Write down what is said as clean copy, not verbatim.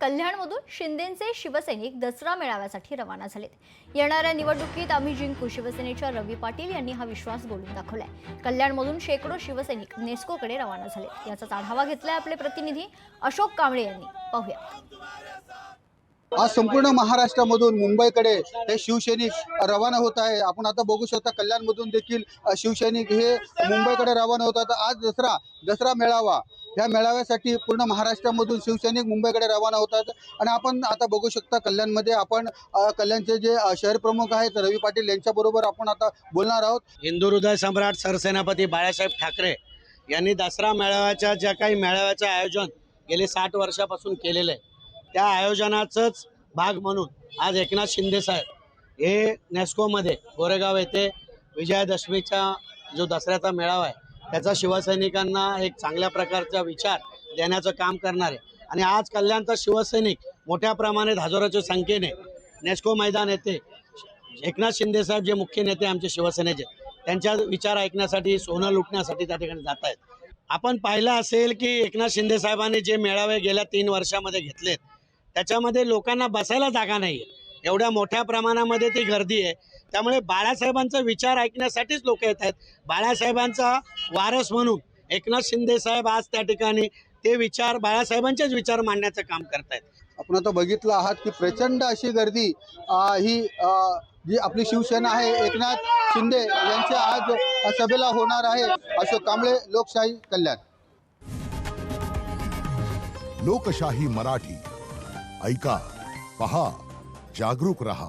कल्याणमधून शिंदेंचे शिवसैनिक दसरा मेळाव्यासाठी रवाना झालेत। येणाऱ्या निवडणुकीत आम्ही जिंकू, शिवसेनेच्या रवी पाटील यांनी हा विश्वास बोलून दाखवलाय। कल्याणमधून शेकडो शिवसैनिक नेस्कोकडे रवाना झालेत। याचा आढावा घेतलाय आपले प्रतिनिधी अशोक कांबळे यांनी। पाहूया। आज संपूर्ण महाराष्ट्रामधून मुंबईकडे हे शिवसैनिक रवाना होत आहे। आपण आता बघू शकता कल्याणमधून देखील शिवसैनिक हे मुंबईकडे रवाना होतात। आज दसरा मेळावा, या मेळाव्यासाठी पूर्ण महाराष्ट्रामधून शिवसैनिक मुंबईकडे रवाना होतात। आणि आपण आता बघू शकता कल्याणमध्ये आपण कल्याणचे जे शहर प्रमुख आहेत रवी पाटील यांच्याबरोबर आपण आता बोलणार आहोत। हिंदू हृदय सम्राट सरसेनापती बाळासाहेब ठाकरे यांनी दसरा मेळाव्याच्या ज्या काही मेळाव्याचं आयोजन गेले 60 वर्षापासून केलेलं आहे, त्या आयोजनाचाच भाग म्हणून आज एकनाथ शिंदे साहेब हे नेस्कोमध्ये गोरेगाव येथे विजयादशमीचा जो दसऱ्याचा मेळावा आहे त्याचा शिवसैनिकांना एक चांगल्या प्रकारचा विचार देण्याचं काम करणार आहे। आणि आज कल्याणचा शिवसैनिक मोठ्या प्रमाणात हजारोच्या संख्येने नेस्को मैदान येथे एकनाथ शिंदे साहेब जे मुख्य नेते आमचे शिवसेनेचे, त्यांच्या विचार ऐकण्यासाठी, सोनं लुटण्यासाठी त्या ठिकाणी जात आहेत। आपण पाहिलं असेल की एकनाथ शिंदे साहेबांनी जे मेळावे गेल्या 3 वर्षामध्ये घेतलेत त्याच्यामध्ये लोकांना बसायला जागा नाही आहे, एवढ्या मोठ्या प्रमाणामध्ये ती गर्दी आहे। त्यामुळे बाळासाहेबांचा विचार ऐकण्यासाठीच लोक येत आहेत। बाळासाहेबांचा वारस म्हणून एकनाथ शिंदे साहेब आज त्या ठिकाणी ते विचार, बाळासाहेबांचेच विचार मांडण्याचं काम करतायत। आपण आता बघितलं आहात की प्रचंड अशी गर्दी ही जी आपली शिवसेना आहे एकनाथ शिंदे यांच्या आज सभेला होणार आहे। अशोक कांबळे, लोकशाही, कल्याण। लोकशाही मराठी ऐका, पहा, जागरूक रहा।